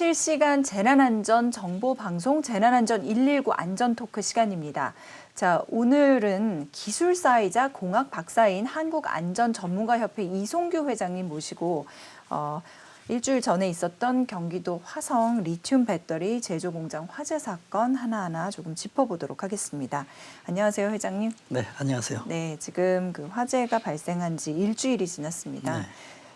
실시간 재난안전 정보방송 재난안전 119 안전토크 시간입니다. 자, 오늘은 기술사이자 공학 박사인 한국안전전문가협회 이송규 회장님 모시고 일주일 전에 있었던 경기도 화성 리튬 배터리 제조 공장 화재 사건 하나하나 조금 짚어보도록 하겠습니다. 안녕하세요, 회장님. 네, 안녕하세요. 네, 지금 그 화재가 발생한 지 일주일이 지났습니다. 네.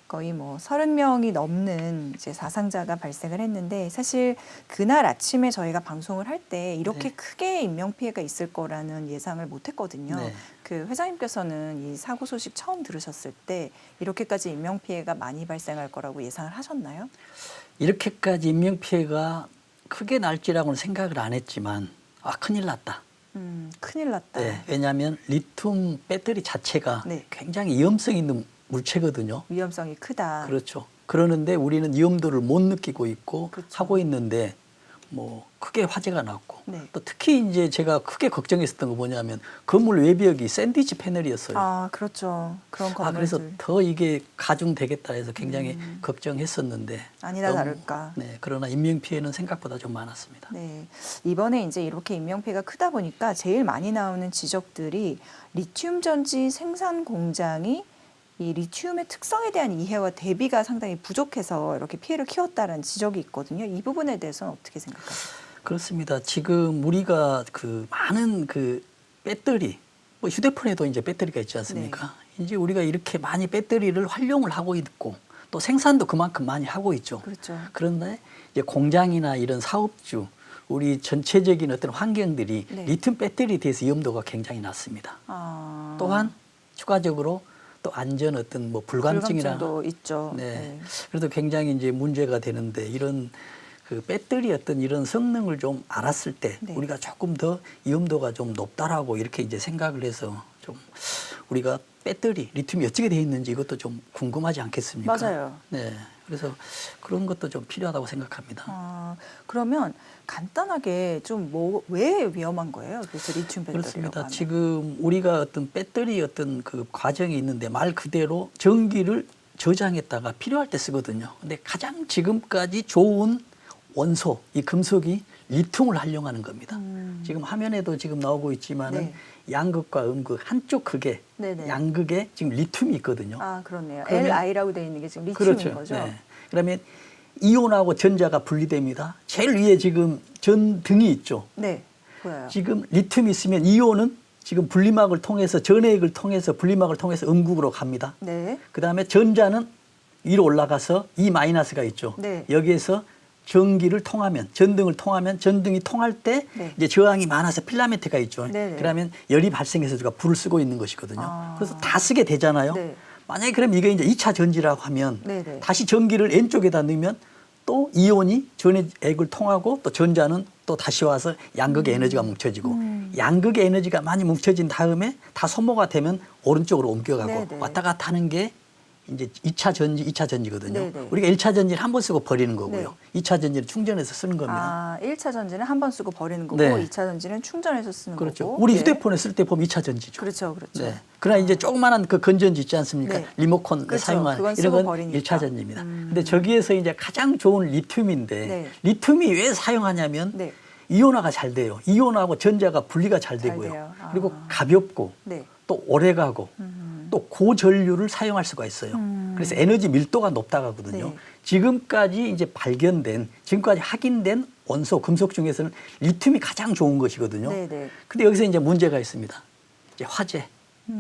거의 뭐 30명이 넘는 이제 사상자가 발생을 했는데 사실 그날 아침에 저희가 방송을 할 때 이렇게 네. 크게 인명 피해가 있을 거라는 예상을 못 했거든요. 네. 그 회장님께서는 이 사고 소식 처음 들으셨을 때 이렇게까지 인명 피해가 많이 발생할 거라고 예상을 하셨나요? 이렇게까지 인명 피해가 크게 날지라고는 생각을 안 했지만 큰일 났다. 큰일 났다. 네, 왜냐하면 리튬 배터리 자체가 네. 굉장히 위험성 있는 물체거든요. 위험성이 크다. 그렇죠. 그러는데 우리는 위험도를 못 느끼고 있고 그렇죠. 하고 있는데 뭐 크게 화재가 났고 네. 또 특히 이제 제가 크게 걱정했었던 거 뭐냐면 건물 외벽이 샌드위치 패널이었어요. 아, 그렇죠. 그런 건물들. 그래서 더 이게 가중되겠다 해서 굉장히 걱정했었는데 아니나 다를까. 네, 그러나 인명 피해는 생각보다 좀 많았습니다. 네, 이번에 이제 이렇게 인명 피해가 크다 보니까 제일 많이 나오는 지적들이 리튬 전지 생산 공장이 이 리튬의 특성에 대한 이해와 대비가 상당히 부족해서 이렇게 피해를 키웠다는 지적이 있거든요. 이 부분에 대해서는 어떻게 생각하세요? 그렇습니다. 지금 우리가 그 많은 그 배터리, 뭐 휴대폰에도 이제 배터리가 있지 않습니까? 네. 이제 우리가 이렇게 많이 배터리를 활용을 하고 있고 또 생산도 그만큼 많이 하고 있죠. 그렇죠. 그런데 이제 공장이나 이런 사업주, 우리 전체적인 어떤 환경들이 네. 리튬 배터리에 대해서 위험도가 굉장히 낮습니다. 또한 추가적으로 또 안전 어떤 뭐 불감증이나 불감증도 있죠. 네. 네. 그래도 굉장히 이제 문제가 되는데 이런 그 배터리 어떤 이런 성능을 좀 알았을 때 네. 우리가 조금 더 위험도가 좀 높다라고 이렇게 이제 생각을 해서 좀 우리가 배터리 리튬이 어떻게 돼 있는지 이것도 좀 궁금하지 않겠습니까? 맞아요. 네. 그래서 그런 것도 좀 필요하다고 생각합니다. 그러면 간단하게 좀 왜 위험한 거예요? 그래서 리튬 배터리라고 그렇습니다. 하면. 지금 우리가 어떤 배터리 어떤 그 과정이 있는데 말 그대로 전기를 저장했다가 필요할 때 쓰거든요. 근데 가장 지금까지 좋은 원소, 이 금속이 리튬을 활용하는 겁니다. 지금 화면에도 지금 나오고 있지만은 네. 양극과 음극 한쪽 극에 네네. 양극에 지금 리튬이 있거든요. 아, 그렇네요. 그러면, Li라고 되어 있는 게 지금 리튬인 그렇죠. 거죠? 네. 그러면 이온하고 전자가 분리됩니다. 제일 위에 지금 전등이 있죠. 네, 보여요. 지금 리튬이 있으면 이온은 지금 분리막을 통해서 전해액을 통해서 분리막을 통해서 음극으로 갑니다. 네. 그다음에 전자는 위로 올라가서 E 마이너스가 있죠. 네. 여기에서 전기를 통하면 전등을 통하면 전등이 통할 때 네. 이제 저항이 많아서 필라멘트가 있죠. 네네. 그러면 열이 발생해서 우리가 불을 쓰고 있는 것이거든요. 그래서 다 쓰게 되잖아요. 네. 만약에 그럼 이게 이제 2차 전지라고 하면 네네. 다시 전기를 N쪽에다 넣으면 또 이온이 전해액을 통하고 또 전자는 또 다시 와서 양극의 에너지가 뭉쳐지고 양극의 에너지가 많이 뭉쳐진 다음에 다 소모가 되면 오른쪽으로 옮겨가고 네네. 왔다 갔다 하는 게 이제 2차 전지, 2차 전지거든요. 네네. 우리가 1차 전지를 한 번 쓰고 버리는 거고요. 네. 2차 전지를 충전해서 쓰는 겁니다. 1차 전지는 한 번 쓰고 버리는 거고 네. 2차 전지는 충전해서 쓰는 그렇죠. 거고. 우리 네. 휴대폰에 쓸 때 보면 2차 전지죠. 그렇죠. 그렇죠. 네. 그러나 이제 조그마한 그 건전지 있지 않습니까? 네. 리모컨 그렇죠. 사용하는 그건 이런 쓰고 건 버리니까. 1차 전지입니다. 근데 저기에서 이제 가장 좋은 리튬인데 네. 리튬이 왜 사용하냐면 네. 이온화가 잘 돼요. 이온하고 전자가 분리가 잘 잘 되고요. 돼요. 그리고 가볍고 네. 또 오래가고 또 고전류를 사용할 수가 있어요. 그래서 에너지 밀도가 높다고 하거든요. 네. 지금까지 이제 발견된, 지금까지 확인된 원소, 금속 중에서는 리튬이 가장 좋은 것이거든요. 네네. 근데 여기서 이제 문제가 있습니다. 이제 화재.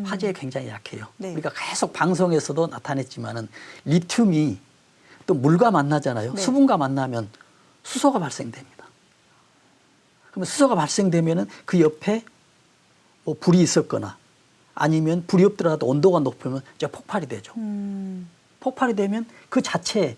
화재에 굉장히 약해요. 네. 우리가 계속 방송에서도 나타냈지만은 리튬이 또 물과 만나잖아요. 네. 수분과 만나면 수소가 발생됩니다. 그러면 수소가 발생되면은 그 옆에 뭐 불이 있었거나 아니면 불이 없더라도 온도가 높으면 이제 폭발이 되죠. 폭발이 되면 그 자체에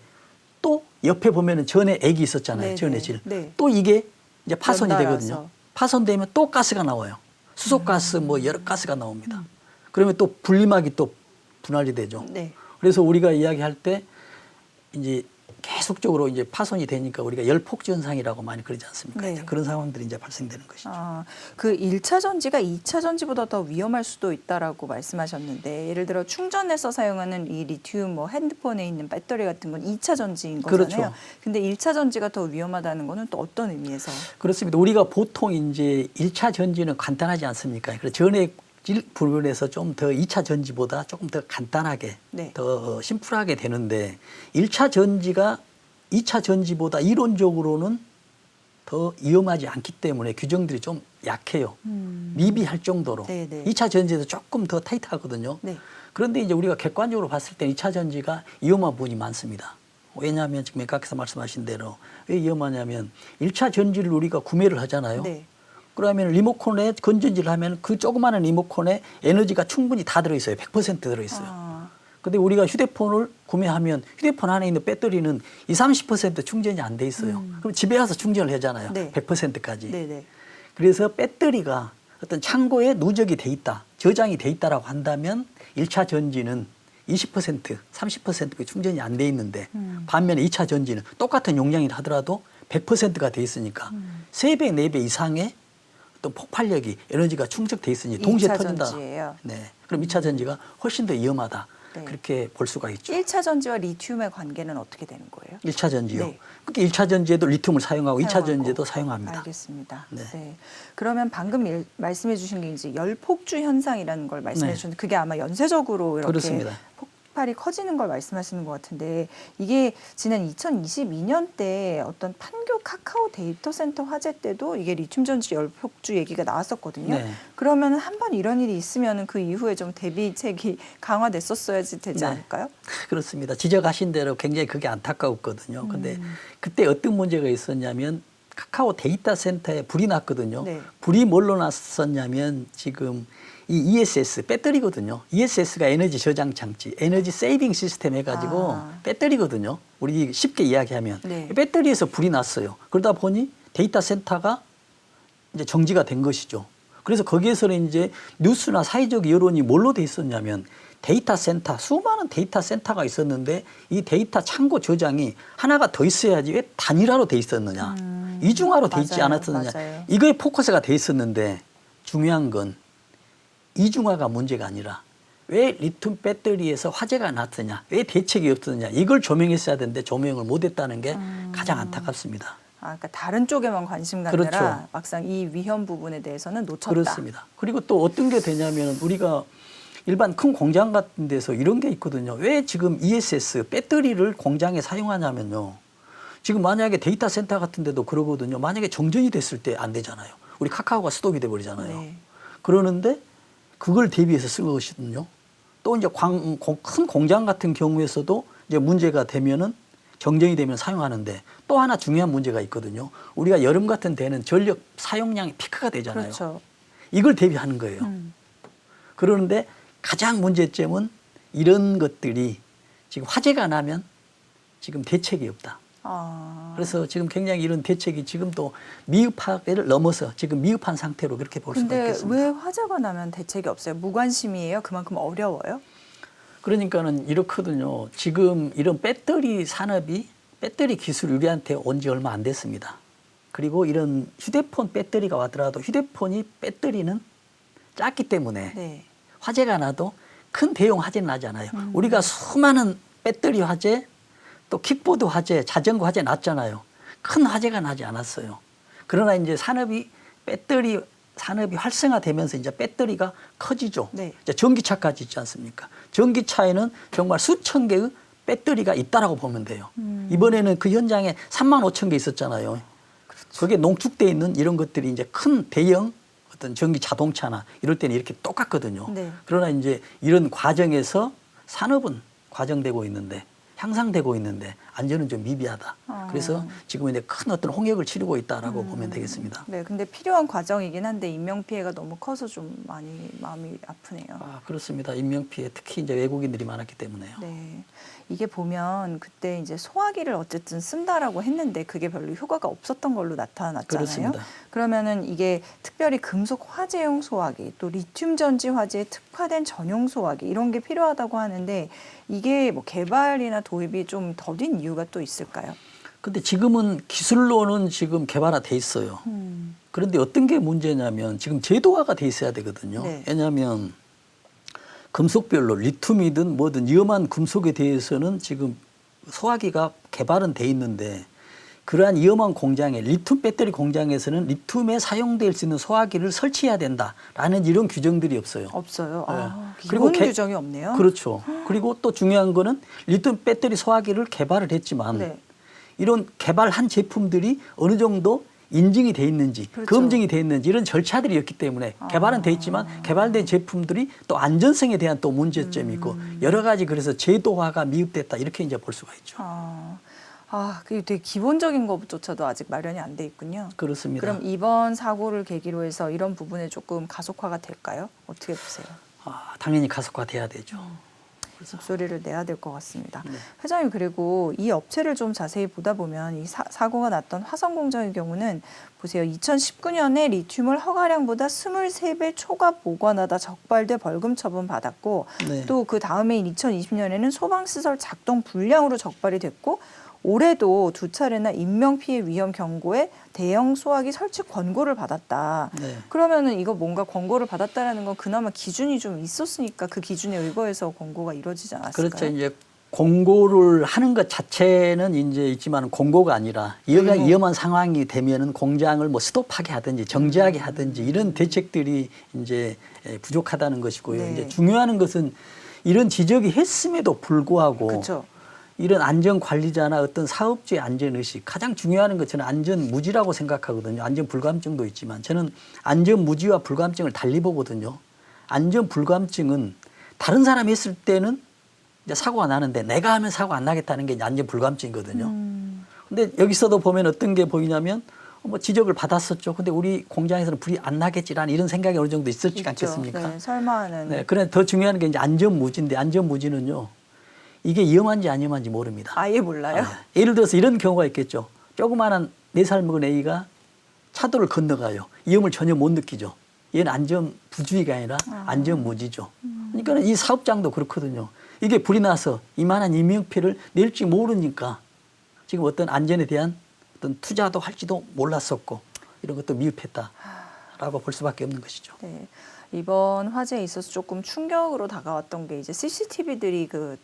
또 옆에 보면은 전에 액이 있었잖아요. 네네. 전해질. 네. 또 이게 이제 파손이 연달아서. 되거든요. 파손되면 또 가스가 나와요. 수소가스 뭐 여러 가스가 나옵니다. 그러면 또 분리막이 또 분할이 되죠. 네. 그래서 우리가 이야기할 때 이제 계속적으로 이제 파손이 되니까 우리가 열폭주 현상이라고 많이 그러지 않습니까? 네. 그런 상황들이 이제 발생되는 것이죠. 그 1차 전지가 2차 전지보다 더 위험할 수도 있다라고 말씀하셨는데 예를 들어 충전해서 사용하는 이 리튬 뭐 핸드폰에 있는 배터리 같은 건 2차 전지인 거잖아요. 그렇죠. 근데 1차 전지가 더 위험하다는 거는 또 어떤 의미에서? 그렇습니다. 우리가 보통 이제 1차 전지는 간단하지 않습니까? 그래서 전액 부분에서 좀 더 2차 전지보다 조금 더 간단하게 네. 더 심플하게 되는데 1차 전지가 2차 전지보다 이론적으로는 더 위험하지 않기 때문에 규정들이 좀 약해요. 미비할 정도로. 네네. 2차 전지도 조금 더 타이트하거든요. 네. 그런데 이제 우리가 객관적으로 봤을 때 2차 전지가 위험한 부분이 많습니다. 왜냐하면 지금 맥가께서 말씀하신 대로 왜 위험하냐면 1차 전지를 우리가 구매를 하잖아요. 네. 그러면 리모컨에 건전지를 하면 그 조그마한 리모컨에 에너지가 충분히 다 들어있어요. 100% 들어있어요. 근데 우리가 휴대폰을 구매하면 휴대폰 안에 있는 배터리는 20, 30% 충전이 안 돼 있어요. 그럼 집에 와서 충전을 하잖아요. 네. 100%까지. 네네. 그래서 배터리가 어떤 창고에 누적이 돼 있다, 저장이 돼 있다라고 한다면 1차 전지는 20%, 30% 충전이 안 돼 있는데 반면에 2차 전지는 똑같은 용량이라 하더라도 100%가 돼 있으니까 3배, 4배 이상의 어떤 폭발력이 에너지가 충족돼 있으니 동시에 2차 터진다. 전지예요. 네. 그럼 2차 전지가 훨씬 더 위험하다. 네. 그렇게 볼 수가 있죠. 1차 전지와 리튬의 관계는 어떻게 되는 거예요? 1차 전지요. 네. 그러니까 1차 전지에도 리튬을 사용하고 2차 사용하고. 전지에도 사용합니다. 알겠습니다. 네. 네. 그러면 방금 말씀해 주신 게 이제 열폭주 현상이라는 걸 말씀해 네. 주셨는데 그게 아마 연쇄적으로 이렇게 그렇습니다. 폭발이 커지는 걸 말씀하시는 것 같은데 이게 지난 2022년 때 어떤 판교 카카오 데이터 센터 화재 때도 이게 리튬 전지 열폭주 얘기가 나왔었거든요. 네. 그러면 한 번 이런 일이 있으면 그 이후에 좀 대비책이 강화됐었어야지 되지 네. 않을까요? 그렇습니다. 지적하신 대로 굉장히 그게 안타까웠거든요. 근데 그때 어떤 문제가 있었냐면 카카오 데이터 센터에 불이 났거든요. 네. 불이 뭘로 났었냐면 지금 이 ESS 배터리거든요. ESS가 에너지 저장 장치, 에너지 세이빙 시스템 해가지고 배터리거든요. 우리 쉽게 이야기하면 네. 배터리에서 불이 났어요. 그러다 보니 데이터 센터가 이제 정지가 된 것이죠. 그래서 거기에서는 이제 뉴스나 사회적 여론이 뭘로 돼 있었냐면 데이터 센터, 수많은 데이터 센터가 있었는데 이 데이터 창고 저장이 하나가 더 있어야지 왜 단일화로 돼 있었느냐, 이중화로 돼 있지 맞아요. 않았느냐, 맞아요. 이거에 포커스가 돼 있었는데 중요한 건 이중화가 문제가 아니라 왜 리튬 배터리에서 화재가 났느냐, 왜 대책이 없었느냐, 이걸 조명했어야 되는데 조명을 못했다는 게 가장 안타깝습니다. 그러니까 다른 쪽에만 관심 갖느라 그렇죠. 막상 이 위험 부분에 대해서는 놓쳤다. 그렇습니다. 그리고 또 어떤 게 되냐면 우리가 일반 큰 공장 같은 데서 이런 게 있거든요. 왜 지금 ESS 배터리를 공장에 사용하냐면요. 지금 만약에 데이터 센터 같은 데도 그러거든요. 만약에 정전이 됐을 때 안 되잖아요. 우리 카카오가 스톱이 돼 버리잖아요. 네. 그러는데 그걸 대비해서 쓴 것이거든요. 또 이제 큰 공장 같은 경우에서도 이제 문제가 되면은 정전이 되면 사용하는데 또 하나 중요한 문제가 있거든요. 우리가 여름 같은 데는 전력 사용량이 피크가 되잖아요. 그렇죠. 이걸 대비하는 거예요. 그러는데 가장 문제점은 이런 것들이 지금 화재가 나면 지금 대책이 없다. 그래서 지금 굉장히 이런 대책이 지금도 미흡하게를 넘어서 지금 미흡한 상태로 그렇게 볼 수가 근데 있겠습니다. 왜 화재가 나면 대책이 없어요? 무관심이에요? 그만큼 어려워요? 그러니까는 이렇거든요. 지금 이런 배터리 산업이 배터리 기술이 우리한테 온 지 얼마 안 됐습니다. 그리고 이런 휴대폰 배터리가 왔더라도 휴대폰이 배터리는 작기 때문에 네. 화재가 나도 큰 대형 화재는 나잖아요. 우리가 수많은 배터리 화재, 또 킥보드 화재, 자전거 화재 났잖아요. 큰 화재가 나지 않았어요. 그러나 이제 배터리 산업이 활성화되면서 이제 배터리가 커지죠. 네. 이제 전기차까지 있지 않습니까? 전기차에는 정말 수천 개의 배터리가 있다라고 보면 돼요. 이번에는 그 현장에 3만 5천 개 있었잖아요. 그렇죠. 그게 농축되어 있는 이런 것들이 이제 큰 대형 어떤 전기 자동차나 이럴 때는 이렇게 똑같거든요. 네. 그러나 이제 이런 과정에서 산업은 과정되고 있는데 향상되고 있는데 안전은 좀 미비하다. 그래서 지금 이제 큰 어떤 홍역을 치르고 있다라고 보면 되겠습니다. 네, 근데 필요한 과정이긴 한데 인명 피해가 너무 커서 좀 많이 마음이 아프네요. 그렇습니다. 인명 피해 특히 이제 외국인들이 많았기 때문에요. 네, 이게 보면 그때 이제 소화기를 어쨌든 쓴다라고 했는데 그게 별로 효과가 없었던 걸로 나타났잖아요. 그렇습니다. 그러면은 이게 특별히 금속 화재용 소화기, 또 리튬 전지 화재에 특화된 전용 소화기 이런 게 필요하다고 하는데 이게 뭐 개발이나 도입이 좀 더딘 이유가 또 있을까요? 근데 지금은 기술로는 지금 개발화돼 있어요. 그런데 어떤 게 문제냐면 지금 제도화가 돼 있어야 되거든요. 네. 왜냐하면 금속별로 리튬이든 뭐든 위험한 금속에 대해서는 지금 소화기가 개발은 돼 있는데 그러한 위험한 공장에 리튬 배터리 공장에서는 리튬에 사용될 수 있는 소화기를 설치해야 된다라는 이런 규정들이 없어요. 없어요. 아, 네. 기본 규정이 없네요. 그렇죠. 그리고 또 중요한 거는 리튬 배터리 소화기를 개발을 했지만 네. 이런 개발한 제품들이 어느 정도 인증이 돼 있는지 그렇죠. 검증이 돼 있는지 이런 절차들이 없기 때문에 개발은 돼 있지만 개발된 제품들이 또 안전성에 대한 또 문제점이 있고 여러 가지 그래서 제도화가 미흡됐다 이렇게 이제 볼 수가 있죠. 그게 되게 기본적인 것조차도 아직 마련이 안 돼 있군요. 그렇습니다. 그럼 이번 사고를 계기로 해서 이런 부분에 조금 가속화가 될까요? 어떻게 보세요? 당연히 가속화돼야 되죠. 목소리를 내야 될 것 같습니다. 네. 회장님 그리고 이 업체를 좀 자세히 보다 보면 이 사고가 났던 화성공장의 경우는 보세요. 2019년에 리튬을 허가량보다 23배 초과 보관하다 적발돼 벌금 처분 받았고 네. 또 그 다음해인 2020년에는 소방시설 작동 불량으로 적발이 됐고 올해도 2차례나 인명피해 위험 경고에 대형 소화기 설치 권고를 받았다. 네. 그러면은 이거 뭔가 권고를 받았다라는 건 그나마 기준이 좀 있었으니까 그 기준에 의거해서 권고가 이루어지지 않았을까요? 그렇죠. 이제 공고를 하는 것 자체는 이제 있지만 공고가 아니라 얘가 위험한 상황이 되면은 공장을 뭐 스톱하게 하든지 정지하게 하든지 이런 대책들이 이제 부족하다는 것이고요. 네. 이제 중요한 것은 이런 지적이 했음에도 불구하고 그렇죠. 이런 안전 관리자나 어떤 사업주의 안전 의식 가장 중요한 것 저는 안전 무지라고 생각하거든요. 안전 불감증도 있지만 저는 안전 무지와 불감증을 달리 보거든요. 안전 불감증은 다른 사람이 했을 때는 이제 사고가 나는데 내가 하면 사고 안 나겠다는 게 이제 안전 불감증이거든요. 근데 여기서도 보면 어떤 게 보이냐면 뭐 지적을 받았었죠. 근데 우리 공장에서는 불이 안 나겠지라는 이런 생각이 어느 정도 있었지 있죠. 않겠습니까? 네, 설마는. 네, 그런데 더 중요한 게 이제 안전 무지인데 안전 무지는요. 이게 위험한지 안 위험한지 모릅니다. 아예 몰라요? 예를 들어서 이런 경우가 있겠죠. 조그마한 4살 먹은 애기가 차도를 건너가요. 위험을 전혀 못 느끼죠. 얘는 안전 부주의가 아니라 안전 무지죠. 그러니까 이 사업장도 그렇거든요. 이게 불이 나서 이만한 인명피해를 낼지 모르니까 지금 어떤 안전에 대한 어떤 투자도 할지도 몰랐었고 이런 것도 미흡했다라고 볼 수밖에 없는 것이죠. 네. 이번 화재에 있어서 조금 충격으로 다가왔던 게 이제 CCTV들이 그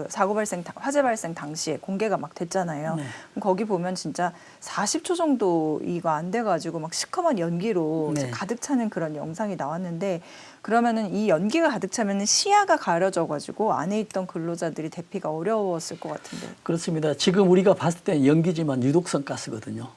사고 발생, 화재 발생 당시에 공개가 막 됐잖아요. 네. 그럼 거기 보면 진짜 40초 정도 이거 안 돼가지고 막 시커먼 연기로 네. 이제 가득 차는 그런 영상이 나왔는데 그러면은 이 연기가 가득 차면은 시야가 가려져가지고 안에 있던 근로자들이 대피가 어려웠을 것 같은데. 그렇습니다. 지금 우리가 봤을 때는 연기지만 유독성 가스거든요.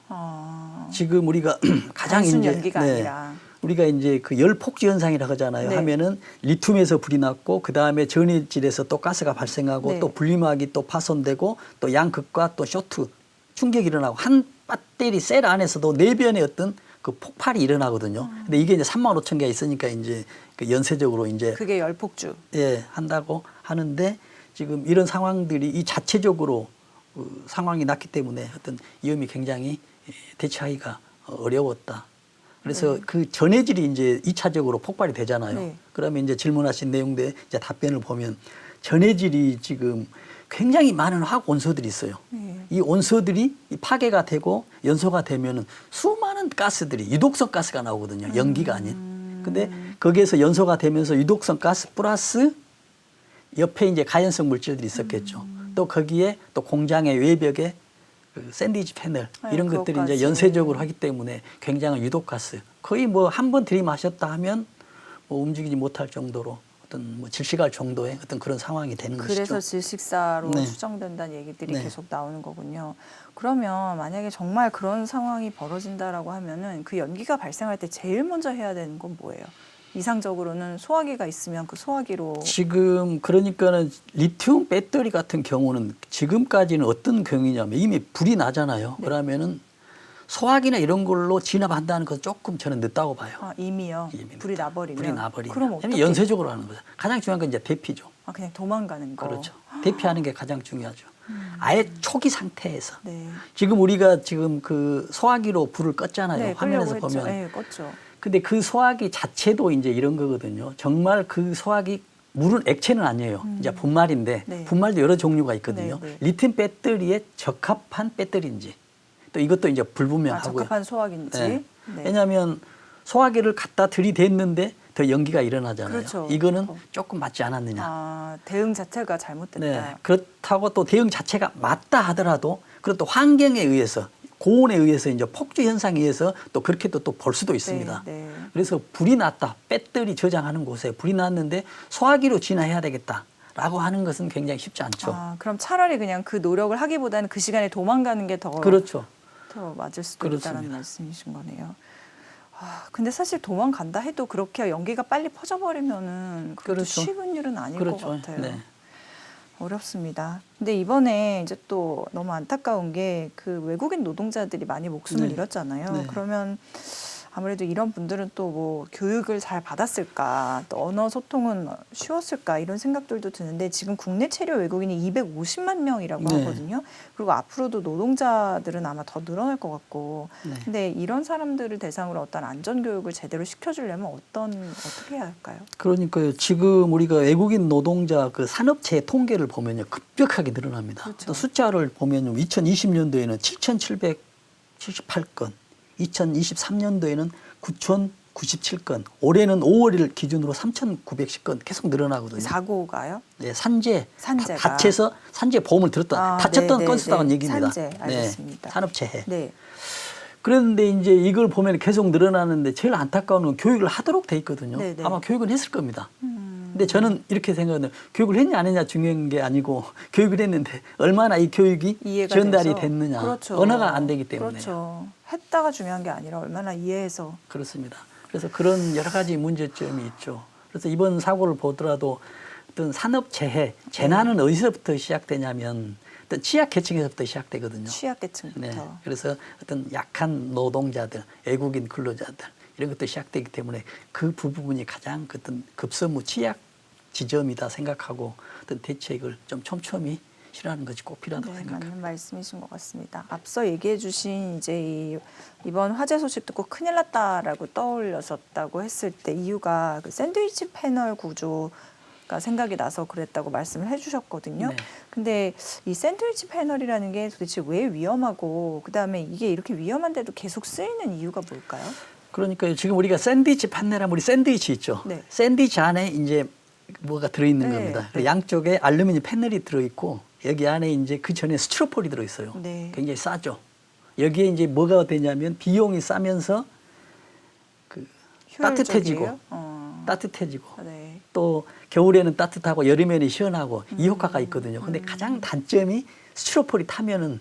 지금 우리가 가장 단순 이제 연기가 아니라. 우리가 이제 그 열폭주 현상이라고 하잖아요. 네. 하면은 리튬에서 불이 났고 그 다음에 전해질에서 또 가스가 발생하고 네. 또 분리막이 또 파손되고 또 양극과 또 쇼트 충격이 일어나고 한 배터리 셀 안에서도 내변의 어떤 그 폭발이 일어나거든요. 근데 이게 이제 35,000개가 있으니까 이제 그 연쇄적으로 이제 그게 열폭주. 한다고 하는데 지금 이런 상황들이 이 자체적으로 상황이 났기 때문에 어떤 위험이 굉장히 대처하기가 어려웠다. 그래서 그 전해질이 이제 2차적으로 폭발이 되잖아요. 네. 그러면 이제 질문하신 내용대 이제 답변을 보면 전해질이 지금 굉장히 많은 화학 원소들이 있어요. 네. 이 원소들이 파괴가 되고 연소가 되면은 수많은 가스들이 유독성 가스가 나오거든요. 연기가 아닌. 근데 거기에서 연소가 되면서 유독성 가스 플러스 옆에 이제 가연성 물질들이 있었겠죠. 또 거기에 또 공장의 외벽에 그 샌드위치 패널 이런 것들이 그것까지. 이제 연쇄적으로 하기 때문에 굉장한 유독가스 거의 뭐 한 번 들이마셨다 하면 뭐 움직이지 못할 정도로 어떤 뭐 질식할 정도의 어떤 그런 상황이 되는 것이죠. 그래서 질식사로 네. 추정된다는 얘기들이 네. 계속 나오는 거군요. 그러면 만약에 정말 그런 상황이 벌어진다라고 하면은 그 연기가 발생할 때 제일 먼저 해야 되는 건 뭐예요? 이상적으로는 소화기가 있으면 그 소화기로 지금 그러니까는 리튬 배터리 같은 경우는 지금까지는 어떤 경우냐면 이미 불이 나잖아요. 네. 그러면은 소화기나 이런 걸로 진압한다는 것은 조금 저는 늦다고 봐요. 이미요. 이미 불이 늦다. 나버리면. 불이 나버리면. 그럼 어떻게? 연쇄적으로 하는 거죠. 가장 중요한 건 이제 대피죠. 그냥 도망가는 거. 그렇죠. 대피하는 게 가장 중요하죠. 아예 초기 상태에서. 네. 지금 우리가 지금 그 소화기로 불을 껐잖아요. 네, 화면에서 끄려고 했죠. 보면. 네, 껐죠. 근데 그 소화기 자체도 이제 이런 거거든요. 정말 그 소화기 물은 액체는 아니에요. 이제 분말인데 네. 분말도 여러 종류가 있거든요. 네, 네. 리튬 배터리에 적합한 배터리인지 또 이것도 이제 불분명하고요. 적합한 소화기인지. 네. 네. 왜냐하면 소화기를 갖다 들이댔는데 더 연기가 일어나잖아요. 그렇죠. 이거는 조금 맞지 않았느냐. 아, 대응 자체가 잘못됐다. 네. 그렇다고 또 대응 자체가 맞다 하더라도 그리고 또 환경에 의해서 고온에 의해서 이제 폭주 현상에 의해서 또 그렇게 또 볼 수도 있습니다. 네, 네. 그래서 불이 났다. 배터리 저장하는 곳에 불이 났는데 소화기로 진화해야 되겠다라고 하는 것은 굉장히 쉽지 않죠. 아, 그럼 차라리 그냥 그 노력을 하기보다는 그 시간에 도망가는 게 더 그렇죠. 맞을 수도 그렇습니다. 있다는 말씀이신 거네요. 아, 근데 사실 도망간다 해도 그렇게 연기가 빨리 퍼져버리면은 그것도 그렇죠. 쉬운 일은 아닐 그렇죠. 것 같아요. 네. 어렵습니다. 근데 이번에 이제 또 너무 안타까운 게 그 외국인 노동자들이 많이 목숨을 네. 잃었잖아요. 네. 그러면 아무래도 이런 분들은 또 뭐 교육을 잘 받았을까, 또 언어 소통은 쉬웠을까 이런 생각들도 드는데 지금 국내 체류 외국인이 250만 명이라고 네. 하거든요. 그리고 앞으로도 노동자들은 아마 더 늘어날 것 같고. 네. 근데 이런 사람들을 대상으로 어떤 안전 교육을 제대로 시켜주려면 어떻게 해야 할까요? 그러니까요. 지금 우리가 외국인 노동자 그 산업체 통계를 보면요. 급격하게 늘어납니다. 그렇죠. 또 숫자를 보면요. 2020년도에는 7,778건, 2023년도에는 9,097건, 올해는 5월을 기준으로 3,910건 계속 늘어나거든요. 사고가요? 네, 산재가 산재가. 산재 보험을 들었다. 아, 다쳤던 네, 건 네, 쓰다는 네. 얘기입니다. 산재, 알겠습니다. 네, 산업체해. 네. 그런데 이제 이걸 보면 계속 늘어나는데 제일 안타까운 건 교육을 하도록 돼 있거든요. 네, 네. 아마 교육은 했을 겁니다. 근데 저는 이렇게 생각하는 교육을 했냐 안 했냐 중요한 게 아니고 교육을 했는데 얼마나 이 교육이 이해가 전달이 돼서. 됐느냐. 그렇죠. 언어가 안 되기 때문에. 그렇죠. 했다가 중요한 게 아니라 얼마나 이해해서. 그렇습니다. 그래서 그런 여러 가지 문제점이 있죠. 그래서 이번 사고를 보더라도 어떤 산업재해, 재난은 어디서부터 시작되냐면 어떤 취약계층에서부터 시작되거든요. 취약계층부터. 네. 그래서 어떤 약한 노동자들, 외국인 근로자들 이런 것도 시작되기 때문에 그 부분이 가장 어떤 급선무 취약 지점이다 생각하고 어떤 대책을 좀 촘촘히 실현하는 것이 꼭 필요하다고 네, 생각합니다. 맞는 말씀이신 것 같습니다. 앞서 얘기해 주신 이제 이번 화재 소식 듣고 큰일 났다라고 떠올렸었다고 했을 때 이유가 그 샌드위치 패널 구조가 생각이 나서 그랬다고 말씀을 해주셨거든요. 네. 근데 이 샌드위치 패널이라는 게 도대체 왜 위험하고 그다음에 이게 이렇게 위험한데도 계속 쓰이는 이유가 뭘까요? 그러니까 지금 우리가 샌드위치 판넬하면 우리 샌드위치 있죠. 네. 샌드위치 안에 이제 뭐가 들어있는 네, 겁니다. 네. 양쪽에 알루미늄 패널이 들어있고 여기 안에 이제 그 전에 스티로폴이 들어있어요. 네. 굉장히 싸죠. 여기에 이제 뭐가 되냐면 비용이 싸면서 그 따뜻해지고 효율적이에요? 따뜻해지고 네. 또 겨울에는 따뜻하고 여름에는 시원하고 이 효과가 있거든요. 근데 가장 단점이 스티로폴이 타면은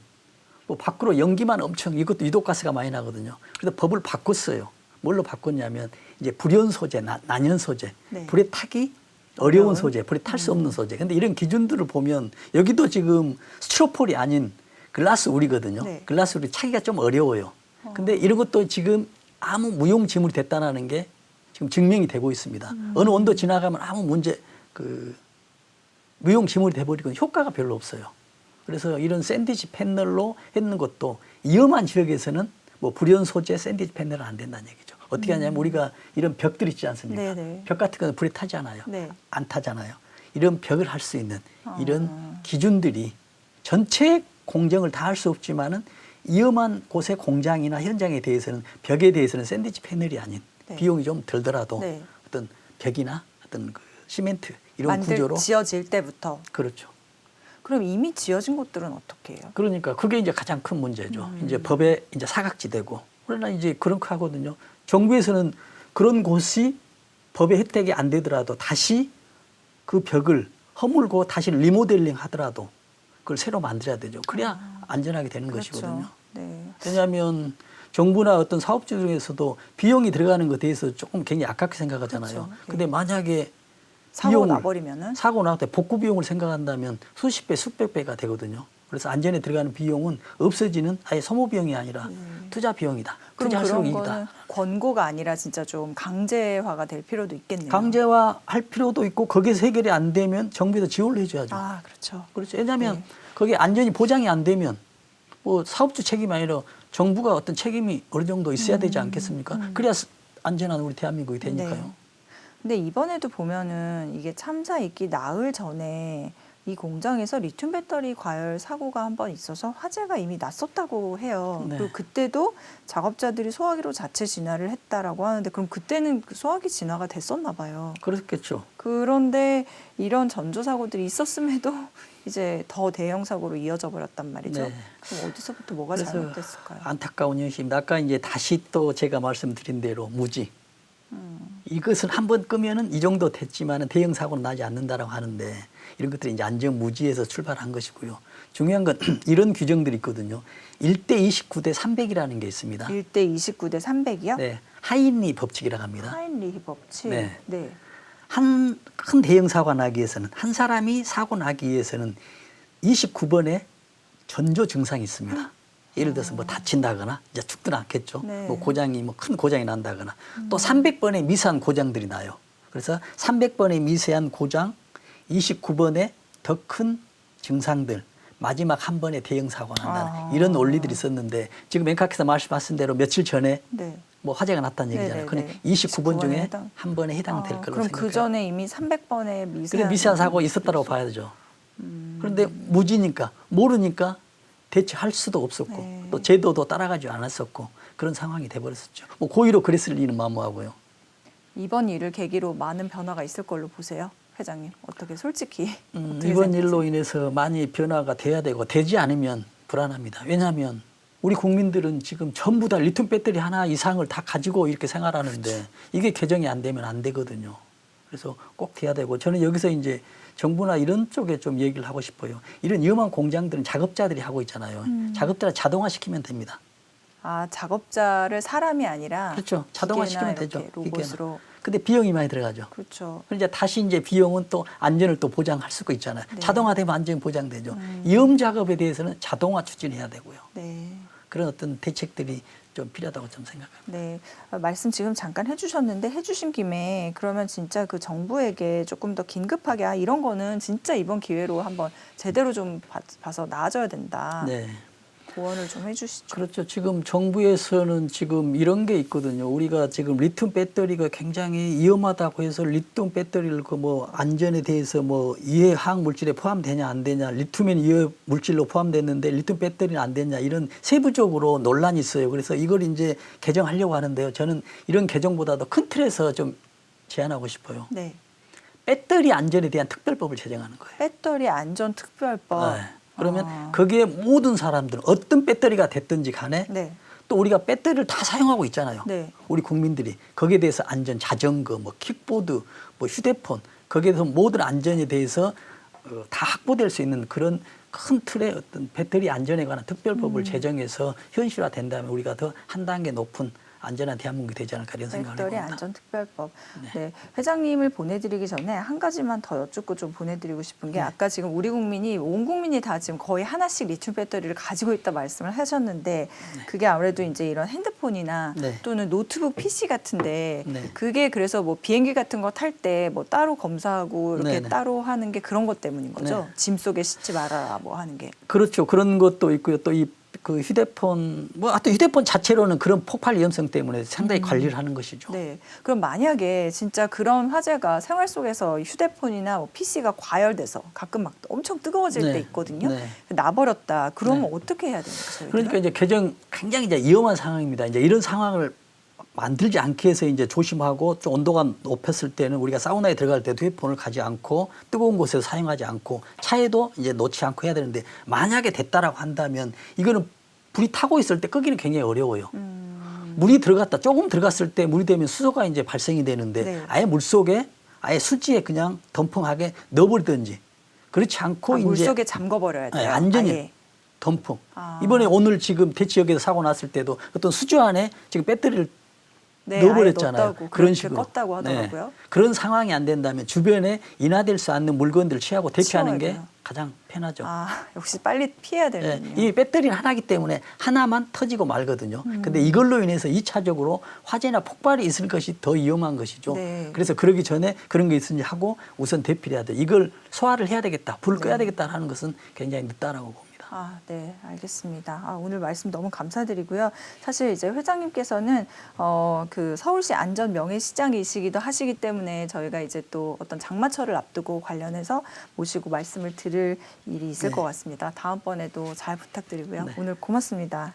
뭐 밖으로 연기만 엄청 이것도 유독가스가 많이 나거든요. 그래서 법을 바꿨어요. 뭘로 바꿨냐면 이제 불연 소재, 난연 소재, 네. 불에 타기 어려운 어려운? 소재, 불에 탈 수 없는 소재. 근데 이런 기준들을 보면 여기도 지금 스티로폴이 아닌 글라스 우리거든요. 네. 글라스 우리 차기가 좀 어려워요. 근데 이런 것도 지금 아무 무용지물이 됐다는 게 지금 증명이 되고 있습니다. 어느 온도 지나가면 아무 문제 무용지물이 돼버리고 효과가 별로 없어요. 그래서 이런 샌드위치 패널로 했는 것도 위험한 지역에서는 뭐 불연 소재 샌드위치 패널은 안 된다는 얘기죠. 어떻게 하냐면 우리가 이런 벽들 있지 않습니까? 네네. 벽 같은 건 불에 타지 않아요. 네. 안 타잖아요. 이런 벽을 할 수 있는 이런 기준들이 전체 공정을 다 할 수 없지만은 위험한 곳의 공장이나 현장에 대해서는 벽에 대해서는 샌드위치 패널이 아닌 네. 비용이 좀 들더라도 네. 어떤 벽이나 어떤 그 시멘트 이런 구조로 지어질 때부터. 그렇죠. 그럼 이미 지어진 곳들은 어떻게 해요? 그러니까 그게 이제 가장 큰 문제죠. 이제 법에 이제 사각지대고 그러나 이제 그런 거 하거든요. 정부에서는 그런 곳이 법의 혜택이 안 되더라도 다시 그 벽을 허물고 다시 리모델링 하더라도 그걸 새로 만들어야 되죠. 그래야 안전하게 되는 그렇죠. 것이거든요. 네. 왜냐하면 정부나 어떤 사업주 중에서도 비용이 들어가는 것에 대해서 조금 굉장히 아깝게 생각하잖아요. 그렇죠. 근데 만약에 사고 비용을- 나버리면은 사고 날 때 복구 비용을 생각한다면 수십 배, 수백 배가 되거든요. 그래서 안전에 들어가는 비용은 없어지는 아예 소모 비용이 아니라 투자 비용이다. 그럼 투자할수록 그런 이익이다. 거는 권고가 아니라 진짜 좀 강제화가 될 필요도 있겠네요. 강제화할 필요도 있고 거기에서 해결이 안 되면 정부에서 지원을 해줘야죠. 아, 그렇죠. 그렇죠. 왜냐하면 네. 거기에 안전이 보장이 안 되면 뭐 사업주 책임이 아니라 정부가 어떤 책임이 어느 정도 있어야 되지 않겠습니까? 그래야 안전한 우리 대한민국이 되니까요. 네. 근데 이번에도 보면은 이게 참사 있기 나흘 전에 이 공장에서 리튬 배터리 과열 사고가 한 번 있어서 화재가 이미 났었다고 해요. 네. 그리고 그때도 작업자들이 소화기로 자체 진화를 했다라고 하는데 그럼 그때는 그 소화기 진화가 됐었나 봐요. 그렇겠죠. 그런데 이런 전조 사고들이 있었음에도 이제 더 대형 사고로 이어져 버렸단 말이죠. 네. 그럼 어디서부터 뭐가 그래서 잘못됐을까요? 안타까운 현실입니다. 아까 이제 다시 또 제가 말씀드린 대로 무지. 이것을 한번 끄면은 이 정도 됐지만은 대형 사고는 나지 않는다라고 하는데 이런 것들이 이제 안전 무지에서 출발한 것이고요. 중요한 건 이런 규정들이 있거든요. 1대 29대 300이라는 게 있습니다. 1대 29대 300이요? 네. 하인리 법칙이라고 합니다. 하인리히 법칙. 네. 네. 한 큰 대형 사고가 나기 위해서는 한 사람이 사고 나기 위해서는 29번의 전조 증상이 있습니다. 예를 들어서 뭐 다친다거나 이제 죽지는 않겠죠. 네. 뭐 고장이 뭐 큰 고장이 난다거나 또 300번의 미세한 고장들이 나요. 그래서 300번의 미세한 고장, 29번의 더 큰 증상들, 마지막 한 번의 대형 사고 난다는 이런 논리들이 있었는데 지금 앵카께서 말씀하신 대로 며칠 전에 네. 뭐 화재가 났다는 얘기잖아요. 네네네. 그럼 29번 중에 해당. 한 번에 해당될 거라고 그럼 생각해요. 그 전에 이미 300번의 그래 미세한 미세한 사고가 있었다고 봐야 되죠. 그런데 무지니까 모르니까 대처할 수도 없었고 네. 또 제도도 따라가지 않았었고 그런 상황이 돼버렸었죠. 뭐 고의로 그랬을 리는 만무하고요. 이번 일을 계기로 많은 변화가 있을 걸로 보세요, 회장님. 어떻게 솔직히 어떻게 이번 생각하세요? 일로 인해서 많이 변화가 돼야 되고 되지 않으면 불안합니다. 왜냐하면 우리 국민들은 지금 전부 다 리튬 배터리 하나 이상을 다 가지고 이렇게 생활하는데 이게 개정이 안 되면 안 되거든요. 그래서 꼭 돼야 되고 저는 여기서 이제 정부나 이런 쪽에 좀 얘기를 하고 싶어요. 이런 위험한 공장들은 작업자들이 하고 있잖아요. 작업자를 자동화시키면 됩니다. 아, 작업자를 사람이 아니라 그렇죠. 자동화시키면 기계나 되죠. 이렇게 로봇으로. 근데 비용이 많이 들어가죠. 그렇죠. 그럼 다시 이제 비용은 또 안전을 또 보장할 수가 있잖아요. 네. 자동화되면 안전이 보장되죠. 위험 작업에 대해서는 자동화 추진해야 되고요. 네. 그런 어떤 대책들이 좀 필요하다고 좀 생각합니다. 네. 말씀 지금 잠깐 해주셨는데 해주신 김에 그러면 진짜 그 정부에게 조금 더 긴급하게 이런 거는 진짜 이번 기회로 한번 제대로 좀 봐서 나아져야 된다. 네. 조언을 좀 해주시죠. 그렇죠. 지금 정부에서는 지금 이런 게 있거든요. 우리가 지금 리튬 배터리가 굉장히 위험하다고 해서 리튬 배터리를 그 뭐 안전에 대해서 뭐 이해 화학 물질에 포함되냐 안 되냐, 리튬은 이해 물질로 포함됐는데 리튬 배터리는 안 되냐 이런 세부적으로 논란이 있어요. 그래서 이걸 이제 개정하려고 하는데요. 저는 이런 개정보다도 큰 틀에서 좀 제안하고 싶어요. 네. 배터리 안전에 대한 특별법을 제정하는 거예요. 배터리 안전 특별법. 네. 그러면 거기에 모든 사람들은 어떤 배터리가 됐든지 간에 네. 또 우리가 배터리를 다 사용하고 있잖아요. 네. 우리 국민들이 거기에 대해서 안전, 자전거, 뭐 킥보드, 뭐 휴대폰 거기에 대해서 모든 안전에 대해서 다 확보될 수 있는 그런 큰 틀의 어떤 배터리 안전에 관한 특별법을 제정해서 현실화된다면 우리가 더 한 단계 높은 안전한 대한민국이 되지 않을까 이런 생각을 배터리 해봅니다. 안전 특별법. 네. 회장님을 보내드리기 전에 한 가지만 더 여쭙고 좀 보내드리고 싶은 게 아까 지금 우리 국민이 온 국민이 다 지금 거의 하나씩 리튬 배터리를 가지고 있다 말씀을 하셨는데 그게 아무래도 이제 이런 핸드폰이나 네. 또는 노트북 PC 같은데 네. 그게 그래서 뭐 비행기 같은 거 탈 때 뭐 따로 검사하고 이렇게 네네. 따로 하는 게 그런 것 때문인 거죠. 네. 짐 속에 싣지 말아라 뭐 하는 게. 그렇죠. 그런 것도 있고요. 또 이 그 휴대폰 뭐 하여튼 휴대폰 자체로는 그런 폭발 위험성 때문에 상당히 관리를 하는 것이죠. 네. 그럼 만약에 진짜 그런 화재가 생활 속에서 휴대폰이나 뭐 PC가 과열돼서 가끔 막 엄청 뜨거워질 네. 때 있거든요. 네. 나버렸다. 그러면 네. 어떻게 해야 됩니까? 저희들은? 그러니까 이제 굉장히 이제 위험한 상황입니다. 이제 이런 상황을 만들지 않게 해서 이제 조심하고 좀 온도가 높았을 때는 우리가 사우나에 들어갈 때도 휴대폰을 가지 않고 뜨거운 곳에서 사용하지 않고 차에도 이제 놓지 않고 해야 되는데 만약에 됐다라고 한다면 이거는 불이 타고 있을 때 끄기는 굉장히 어려워요. 물이 들어갔다 조금 들어갔을 때 물이 되면 수소가 이제 발생이 되는데 네. 아예 물 속에 아예 수지에 그냥 덤풍하게 넣어버리든지 그렇지 않고 이제 물속에 잠궈버려야 돼요. 완전히 아예. 덤풍. 아. 이번에 오늘 지금 대치역에서 사고 났을 때도 어떤 수조 안에 지금 배터리를 네, 넣어버렸잖아요. 아예 넣었다고, 그런 그렇게 식으로. 껐다고 하더라고요. 그런 상황이 안 된다면 주변에 인화될 수 않는 물건들을 취하고 대피하는 게 치워야 돼요. 가장 편하죠. 아, 역시 빨리 피해야 예, 되는군요. 이 배터리는 하나이기 때문에 하나만 터지고 말거든요. 근데 이걸로 인해서 2차적으로 화재나 폭발이 있을 것이 더 위험한 것이죠. 네. 그래서 그러기 전에 그런 게 있는지 하고 우선 대피를 해야 돼. 이걸 소화를 해야 되겠다. 불을 꺼야 되겠다 하는 것은 굉장히 늦다라고 봅니다. 아, 네, 알겠습니다. 아, 오늘 말씀 너무 감사드리고요. 사실 이제 회장님께서는 그 서울시 안전 명예시장이시기도 하시기 때문에 저희가 이제 또 어떤 장마철을 앞두고 관련해서 모시고 말씀을 드릴 일이 있을 네. 것 같습니다. 다음번에도 잘 부탁드리고요. 네. 오늘 고맙습니다.